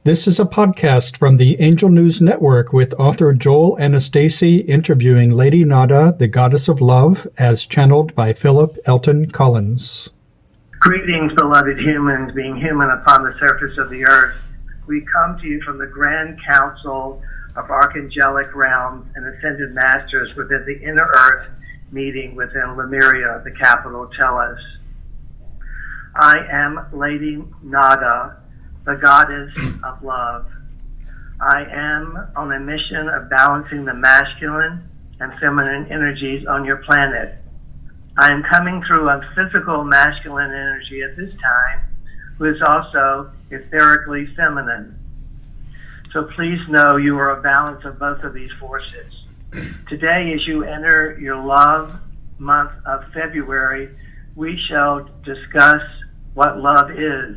This is a podcast from the Angel News Network with author Joel Anastasi interviewing Lady Nada, the goddess of love, as channeled by Phillip Elton Collins. Greetings, beloved humans, being human upon the surface of the earth. We come to you from the Grand Council of Archangelic Realms and Ascended Masters within the Inner Earth, meeting within Lemuria, the capital Tellus. I am Lady Nada, the goddess of love. I am on a mission of balancing the masculine and feminine energies on your planet. I am coming through a physical masculine energy at this time, who is also etherically feminine. So please know you are a balance of both of these forces. Today, as you enter your love month of February, we shall discuss what love is.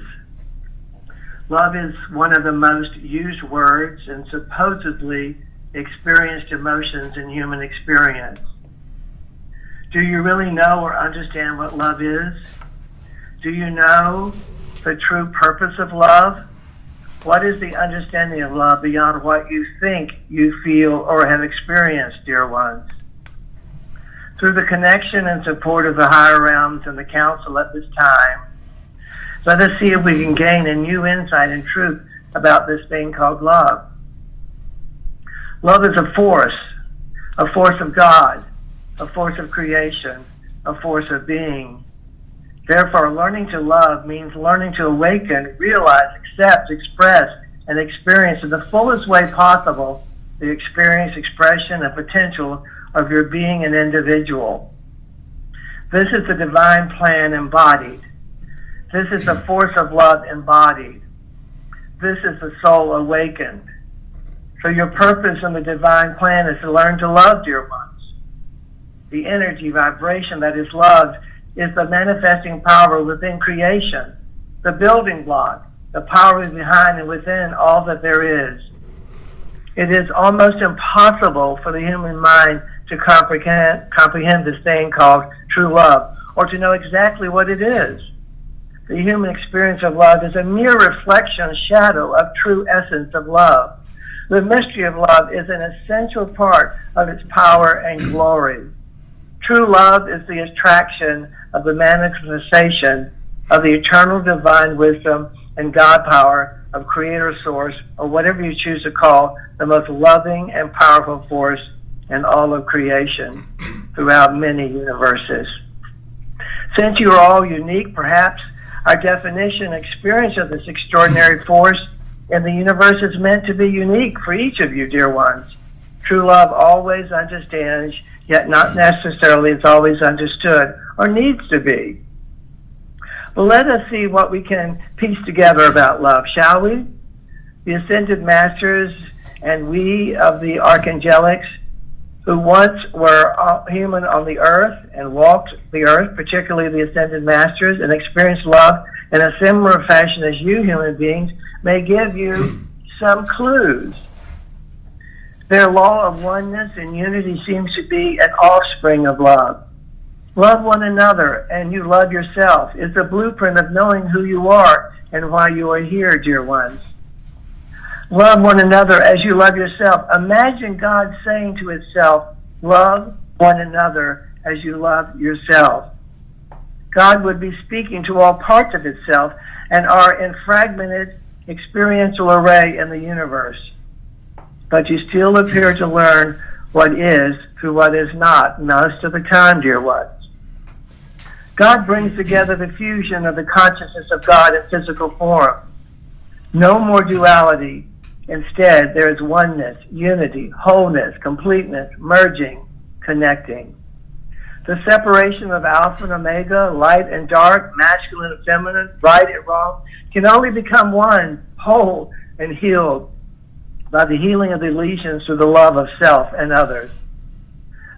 Love is one of the most used words and supposedly experienced emotions in human experience. Do you really know or understand what love is? Do you know the true purpose of love? What is the understanding of love beyond what you think, you feel, or have experienced, dear ones? Through the connection and support of the higher realms and the council at this time, let us see if we can gain a new insight and truth about this thing called love. Love is a force of God, a force of creation, a force of being. Therefore, learning to love means learning to awaken, realize, accept, express, and experience in the fullest way possible the experience, expression, and potential of your being an individual. This is the divine plan embodied. This is the force of love embodied. This is the soul awakened. So your purpose in the divine plan is to learn to love, dear ones. The energy, vibration that is loved is the manifesting power within creation, the building block, the power behind and within all that there is. It is almost impossible for the human mind to comprehend this thing called true love, or to know exactly what it is. The human experience of love is a mere reflection, shadow of true essence of love. The mystery of love is an essential part of its power and glory. True love is the attraction of the manifestation of the eternal divine wisdom and God power of Creator Source, or whatever you choose to call the most loving and powerful force in all of creation throughout many universes. Since you are all unique, perhaps our definition and experience of this extraordinary force in the universe is meant to be unique for each of you, dear ones. True love always understands, yet not necessarily is always understood or needs to be. But let us see what we can piece together about love, shall we? The Ascended Masters and we of the Archangelics, who once were human on the earth and walked the earth, particularly the Ascended Masters, and experienced love in a similar fashion as you human beings, may give you some clues. Their law of oneness and unity seems to be an offspring of love. Love one another and you love yourself is the blueprint of knowing who you are and why you are here, dear ones. Love one another as you love yourself. Imagine God saying to itself, love one another as you love yourself. God would be speaking to all parts of itself and are in fragmented experiential array in the universe. But you still appear to learn what is through what is not most of the time, dear ones. God brings together the fusion of the consciousness of God in physical form. No more duality. Instead, there is oneness, unity, wholeness, completeness, merging, connecting. The separation of alpha and omega, light and dark, masculine and feminine, right and wrong, can only become one, whole and healed by the healing of the lesions through the love of self and others.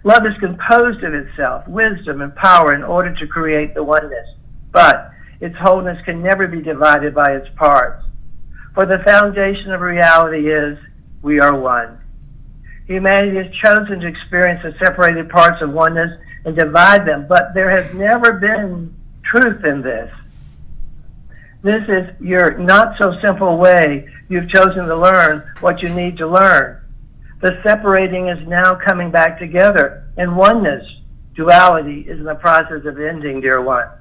Love is composed of itself, wisdom and power in order to create the oneness, but its wholeness can never be divided by its parts. For the foundation of reality is, we are one. Humanity has chosen to experience the separated parts of oneness and divide them, but there has never been truth in this. This is your not so simple way you've chosen to learn what you need to learn. The separating is now coming back together in oneness. Duality is in the process of ending, dear ones.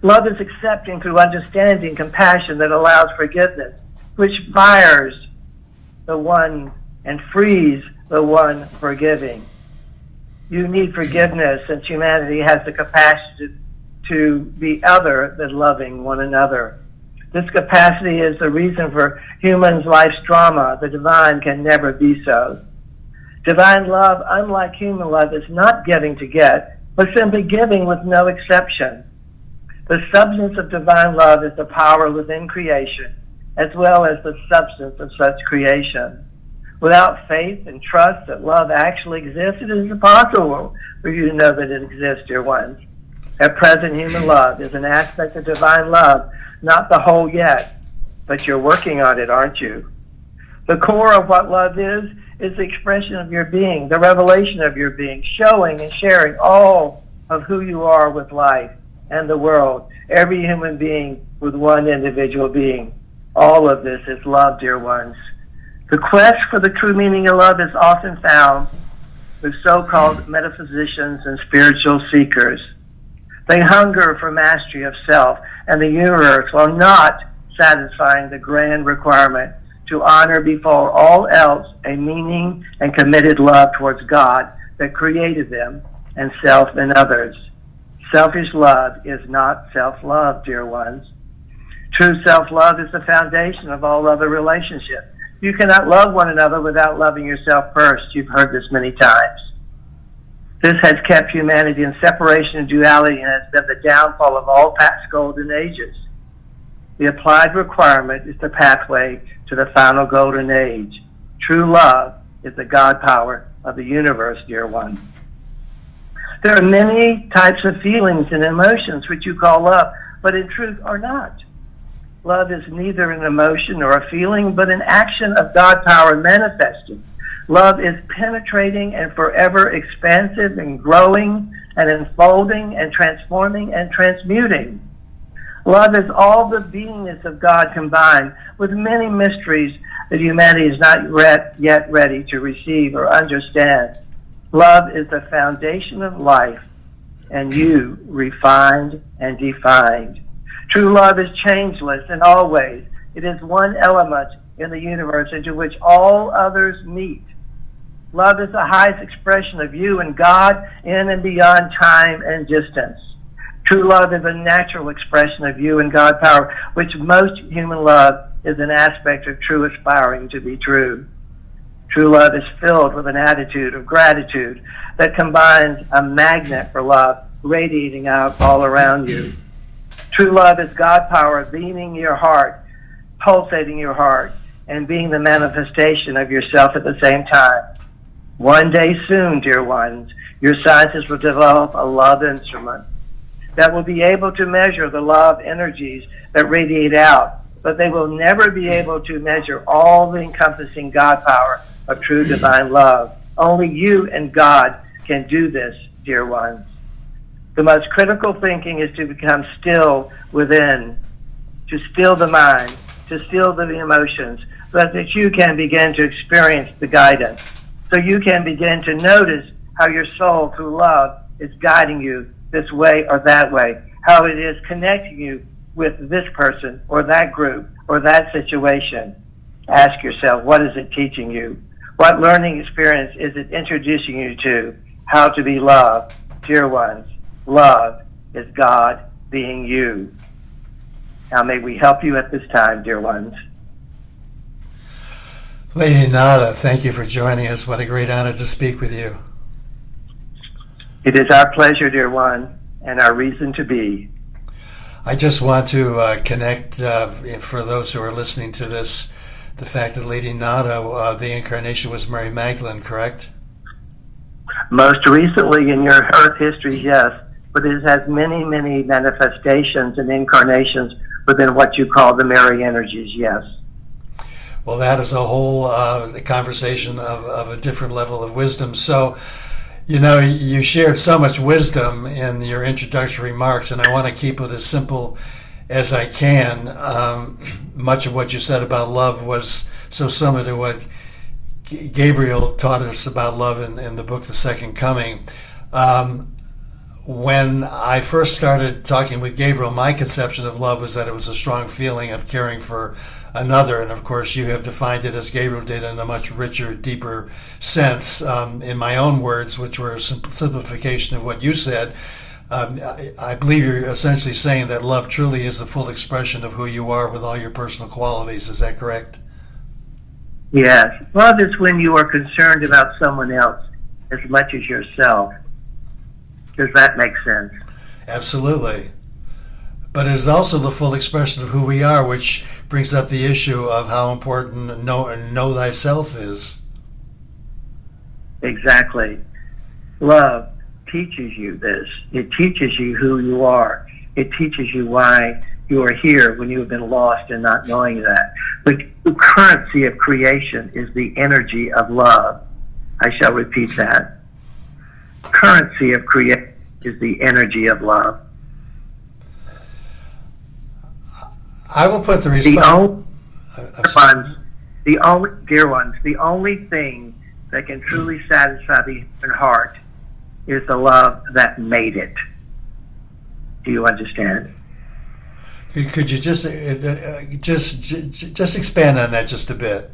Love is accepting through understanding, compassion that allows forgiveness, which fires the one and frees the one forgiving. You need forgiveness since humanity has the capacity to be other than loving one another. This capacity is the reason for humans' life's drama. The divine can never be so. Divine love, unlike human love, is not getting to get, but simply giving with no exception. The substance of divine love is the power within creation, as well as the substance of such creation. Without faith and trust that love actually exists, it is impossible for you to know that it exists, dear ones. At present, human love is an aspect of divine love, not the whole yet, but you're working on it, aren't you? The core of what love is the expression of your being, the revelation of your being, showing and sharing all of who you are with life and the world, every human being with one individual being. All of this is love, dear ones. The quest for the true meaning of love is often found with so-called metaphysicians and spiritual seekers. They hunger for mastery of self and the universe while not satisfying the grand requirement to honor before all else a meaning and committed love towards God that created them and self and others. Selfish love is not self-love, dear ones. True self-love is the foundation of all other relationships. You cannot love one another without loving yourself first. You've heard this many times. This has kept humanity in separation and duality and has been the downfall of all past golden ages. The applied requirement is the pathway to the final golden age. True love is the God power of the universe, dear one. There are many types of feelings and emotions which you call love, but in truth are not. Love is neither an emotion nor a feeling, but an action of God power manifested. Love is penetrating and forever expansive and growing and unfolding and transforming and transmuting. Love is all the beingness of God combined with many mysteries that humanity is not yet ready to receive or understand. Love is the foundation of life, and you refined and defined. True love is changeless in all ways. It is one element in the universe into which all others meet. Love is the highest expression of you and God in and beyond time and distance. True love is a natural expression of you and God power, which most human love is an aspect of true aspiring to be true. True love is filled with an attitude of gratitude that combines a magnet for love radiating out all around you. True love is God power beaming your heart, pulsating your heart, and being the manifestation of yourself at the same time. One day soon, dear ones, your scientists will develop a love instrument that will be able to measure the love energies that radiate out, but they will never be able to measure all the encompassing God power of true divine love. Only you and God can do this, dear ones. The most critical thinking is to become still within, to still the mind, to still the emotions, so that you can begin to experience the guidance. So you can begin to notice how your soul through love is guiding you this way or that way, how it is connecting you with this person or that group or that situation. Ask yourself, what is it teaching you? What learning experience is it introducing you to? How to be loved. Dear ones, love is God being you. Now may we help you at this time, dear ones. Lady Nada, thank you for joining us. What a great honor to speak with you. It is our pleasure, dear one, and our reason to be. I just want to connect, for those who are listening to this, the fact that Lady Nada, the incarnation was Mary Magdalene, correct? Most recently in your Earth history, yes, but it has many, many manifestations and incarnations within what you call the Mary energies, yes. Well, that is a whole conversation of a different level of wisdom. So, you know, you shared so much wisdom in your introductory remarks, and I want to keep it as simple as I can. Much of what you said about love was so similar to what Gabriel taught us about love in the book, The Second Coming. When I first started talking with Gabriel, my conception of love was that it was a strong feeling of caring for another. And of course, you have defined it as Gabriel did in a much richer, deeper sense. In my own words, which were a simplification of what you said, I believe you're essentially saying that love truly is the full expression of who you are with all your personal qualities. Is that correct? Yes. Love is when you are concerned about someone else as much as yourself. Does that make sense? Absolutely. But it is also the full expression of who we are, which brings up the issue of how important know thyself is. Exactly. Love teaches you this. It teaches you who you are. It teaches you why you are here when you have been lost and not knowing that. The currency of creation is the energy of love. I shall repeat that. Currency of creation is the energy of love. I will put the response. The only thing that can truly satisfy the human heart is the love that made it. Do you understand? Could you just expand on that just a bit?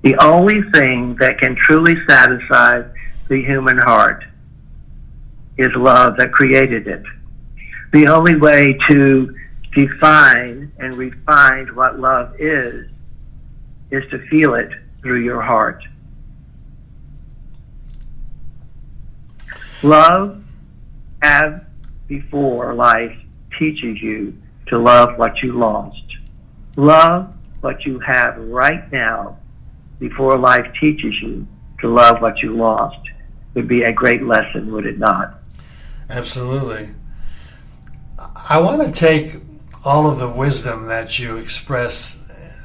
The only thing that can truly satisfy the human heart is love that created it. The only way to define and refine what love is to feel it through your heart. Love, as before life, teaches you to love what you lost. Love what you have right now before life teaches you to love what you lost. Would be a great lesson, would it not? Absolutely. I want to take all of the wisdom that you expressed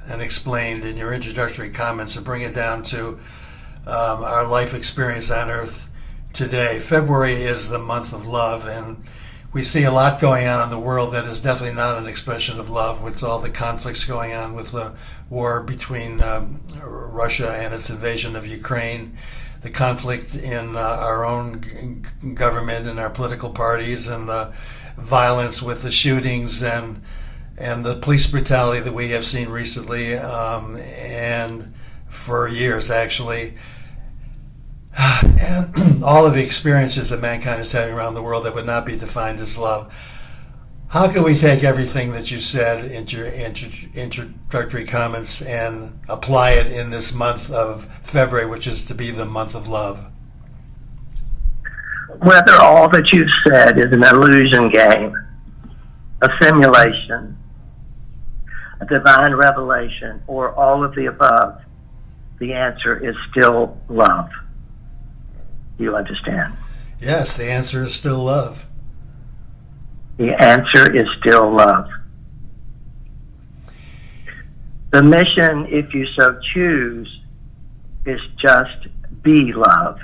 and explained in your introductory comments and bring it down to our life experience on Earth today. February is the month of love, and we see a lot going on in the world that is definitely not an expression of love, with all the conflicts going on with the war between Russia and its invasion of Ukraine, the conflict in our own government and our political parties, and the violence with the shootings and the police brutality that we have seen recently and for years, actually. And all of the experiences that mankind is having around the world that would not be defined as love. How can we take everything that you said in your introductory comments and apply it in this month of February, which is to be the month of love? Whether all that you've said is an illusion game, a simulation, a divine revelation, or all of the above, the answer is still love. You understand? Yes, the answer is still love. The answer is still love. The mission, if you so choose, is just be love.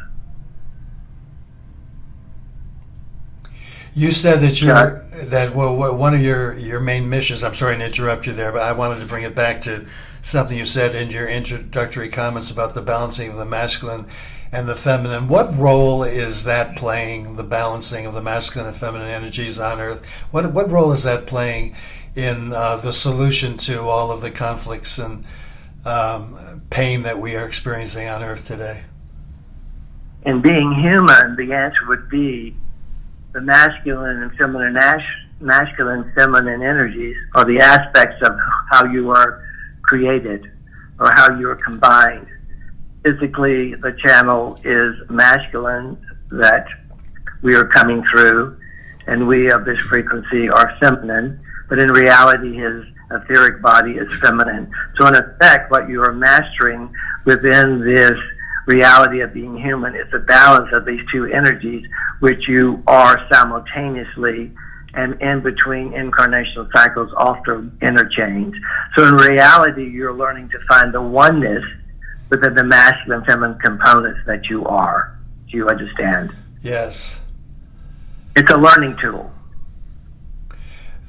You said that one of your main missions, I'm sorry to interrupt you there, but I wanted to bring it back to something you said in your introductory comments about the balancing of the masculine and the feminine. What role is that playing, the balancing of the masculine and feminine energies on Earth? What role is that playing in the solution to all of the conflicts and pain that we are experiencing on Earth today? In being human, the answer would be the masculine and feminine feminine energies are the aspects of how you are created or how you are combined. Physically, the channel is masculine that we are coming through, and we of this frequency are feminine, but in reality his etheric body is feminine. So in effect, what you are mastering within this reality of being human is the balance of these two energies, which you are simultaneously and in between incarnational cycles often interchange. So in reality, you're learning to find the oneness within the masculine and feminine components that you are. Do you understand? Yes. It's a learning tool.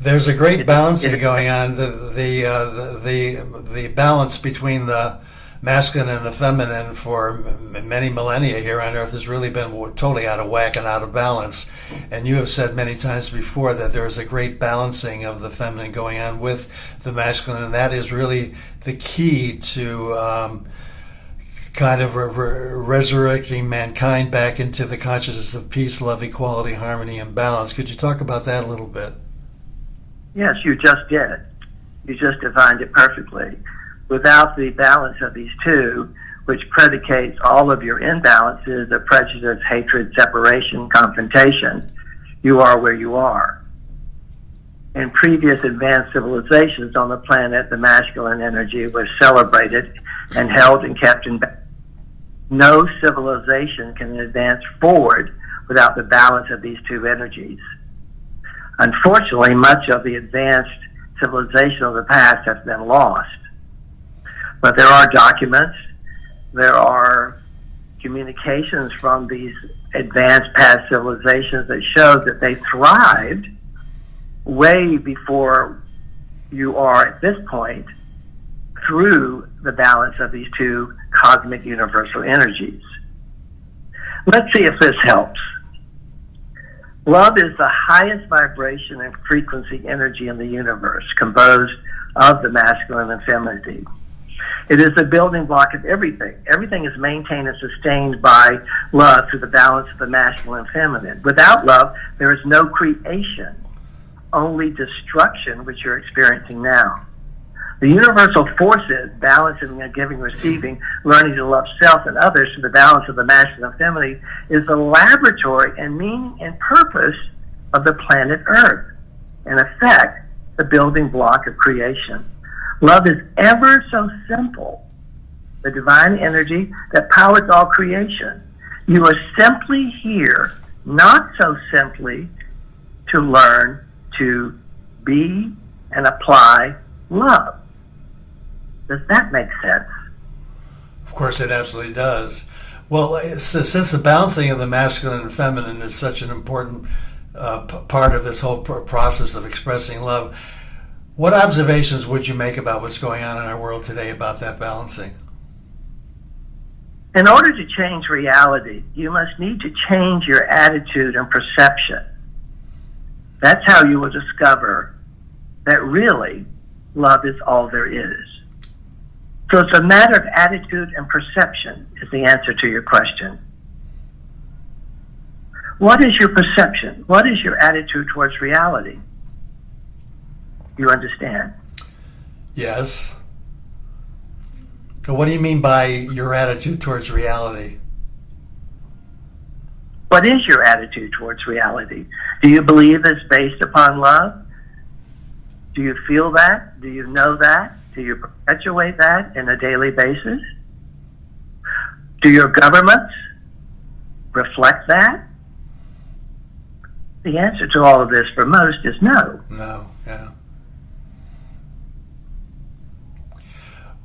There's a great balancing going on. The balance between the masculine and the feminine for many millennia here on Earth has really been totally out of whack and out of balance. And you have said many times before that there is a great balancing of the feminine going on with the masculine, and that is really the key to kind of resurrecting mankind back into the consciousness of peace, love, equality, harmony, and balance. Could you talk about that a little bit? Yes, you just did. You just defined it perfectly. Without the balance of these two, which predicates all of your imbalances of prejudice, hatred, separation, confrontation, you are where you are. In previous advanced civilizations on the planet, the masculine energy was celebrated and held and kept in balance. No civilization can advance forward without the balance of these two energies. Unfortunately, much of the advanced civilization of the past has been lost. But there are documents, there are communications from these advanced past civilizations that show that they thrived way before you are at this point through the balance of these two cosmic universal energies. Let's see if this helps. Love is the highest vibration and frequency energy in the universe, composed of the masculine and femininity. It is the building block of everything. Everything is maintained and sustained by love through the balance of the masculine and feminine. Without love, there is no creation, only destruction, which you're experiencing now. The universal forces, balancing and giving, receiving, learning to love self and others through the balance of the masculine and feminine, is the laboratory and meaning and purpose of the planet Earth. In effect, the building block of creation. Love is ever so simple, the divine energy that powers all creation. You are simply here, not so simply to learn to be and apply love. Does that make sense? Of course, it absolutely does. Well, since the balancing of the masculine and feminine is such an important part of this whole process of expressing love, what observations would you make about what's going on in our world today about that balancing? In order to change reality, you must need to change your attitude and perception. That's how you will discover that really love is all there is. So it's a matter of attitude and perception is the answer to your question. What is your perception? What is your attitude towards reality? You understand? Yes. So what do you mean by your attitude towards reality? What is your attitude towards reality? Do you believe it's based upon love? Do you feel that? Do you know that? Do you perpetuate that on a daily basis? Do your governments reflect that? The answer to all of this for most is no. No, yeah.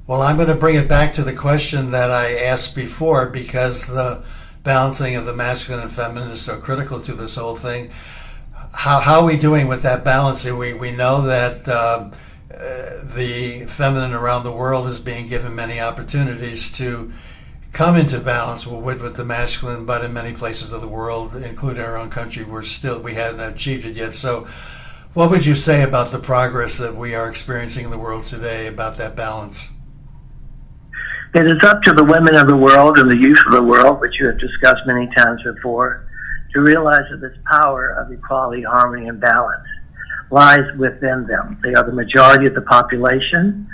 Well, I'm going to bring it back to the question that I asked before, because the balancing of the masculine and feminine is so critical to this whole thing. How are we doing with that balancing? We know that the feminine around the world is being given many opportunities to come into balance with the masculine, but in many places of the world, including our own country, we haven't achieved it yet. So what would you say about the progress that we are experiencing in the world today about that balance? It is up to the women of the world and the youth of the world, which you have discussed many times before, to realize that this power of equality, harmony, and balance lies within them. They are the majority of the population.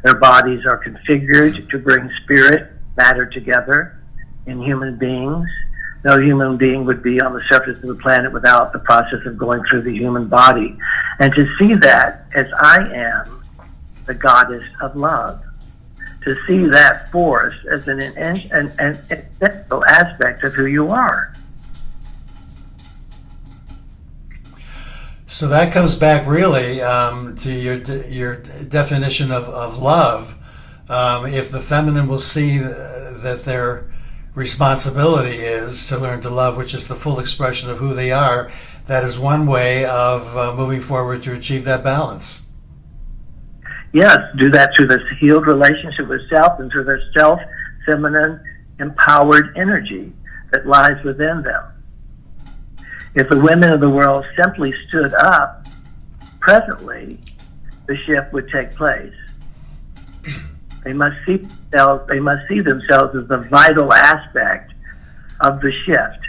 Their bodies are configured to bring spirit, matter together in human beings. No human being would be on the surface of the planet without the process of going through the human body. And to see that as I am the goddess of love, to see that force as an essential aspect of who you are. So that comes back really to your definition of love. If the feminine will see that their responsibility is to learn to love, which is the full expression of who they are, that is one way of moving forward to achieve that balance. Yes, do that through this healed relationship with self and through their self, feminine, empowered energy that lies within them. If the women of the world simply stood up, presently, the shift would take place. They must see themselves as the vital aspect of the shift.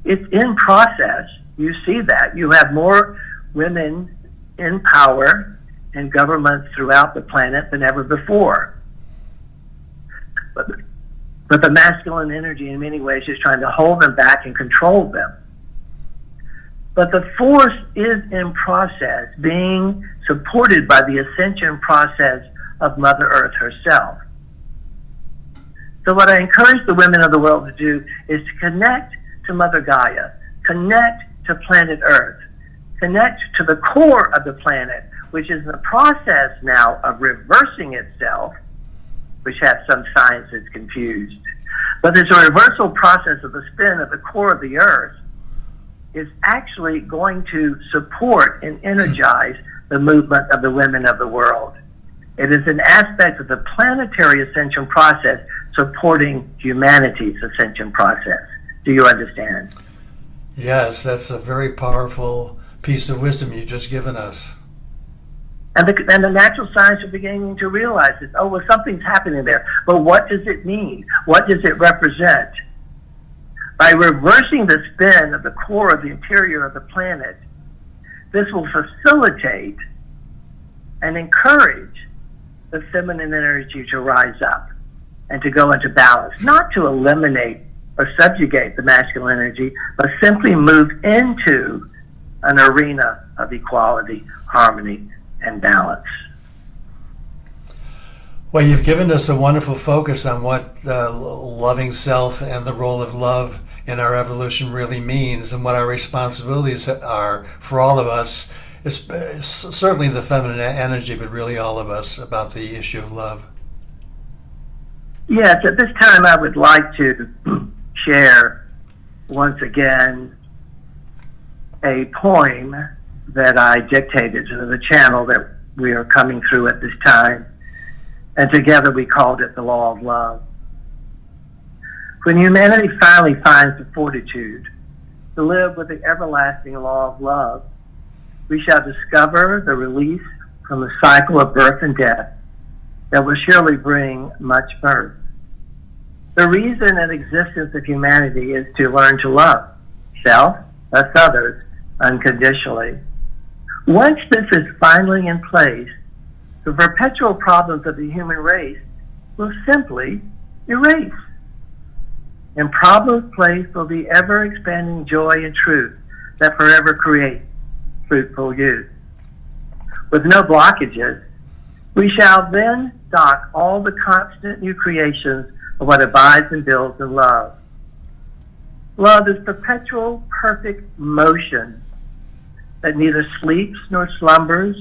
It's in process. You see that. You have more women in power in governments throughout the planet than ever before. But the masculine energy in many ways is trying to hold them back and control them. But the force is in process, being supported by the ascension process of Mother Earth herself. So what I encourage the women of the world to do is to connect to Mother Gaia, connect to planet Earth, connect to the core of the planet, which is in the process now of reversing itself, which has some science that's confused. But there's a reversal process of the spin of the core of the Earth is actually going to support and energize the movement of the women of the world. It is an aspect of the planetary ascension process supporting humanity's ascension process. Do you understand? Yes, that's a very powerful piece of wisdom you've just given us. And the natural science are beginning to realize that, oh, well, something's happening there. But what does it mean? What does it represent? By reversing the spin of the core of the interior of the planet, this will facilitate and encourage the feminine energy to rise up and to go into balance, not to eliminate or subjugate the masculine energy, but simply move into an arena of equality, harmony, and balance. Well, you've given us a wonderful focus on what loving self and the role of love in our evolution really means and what our responsibilities are for all of us, certainly the feminine energy, but really all of us, about the issue of love. Yes, at this time I would like to share once again a poem that I dictated to the channel that we are coming through at this time, and together we called it The Law of Love. When humanity finally finds the fortitude to live with the everlasting law of love, we shall discover the release from the cycle of birth and death that will surely bring much birth. The reason and existence of humanity is to learn to love self, thus others, unconditionally. Once this is finally in place, the perpetual problems of the human race will simply erase. In problems' place will be ever-expanding joy and truth that forever create fruitful youth. With no blockages, we shall then stock all the constant new creations of what abides and builds in love. Love is perpetual, perfect motion that neither sleeps nor slumbers,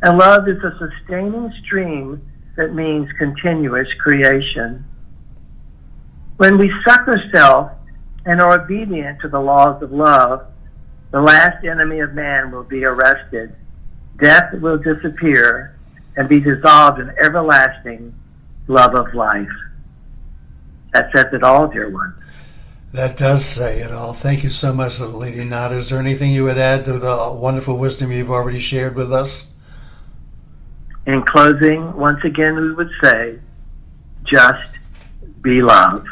and love is a sustaining stream that means continuous creation. When we succor self and are obedient to the laws of love, the last enemy of man will be arrested. Death will disappear and be dissolved in everlasting love of life. That says it all, dear one. That does say it all. Thank you so much, Lady Nada. Is there anything you would add to the wonderful wisdom you've already shared with us? In closing, once again, we would say, just be love.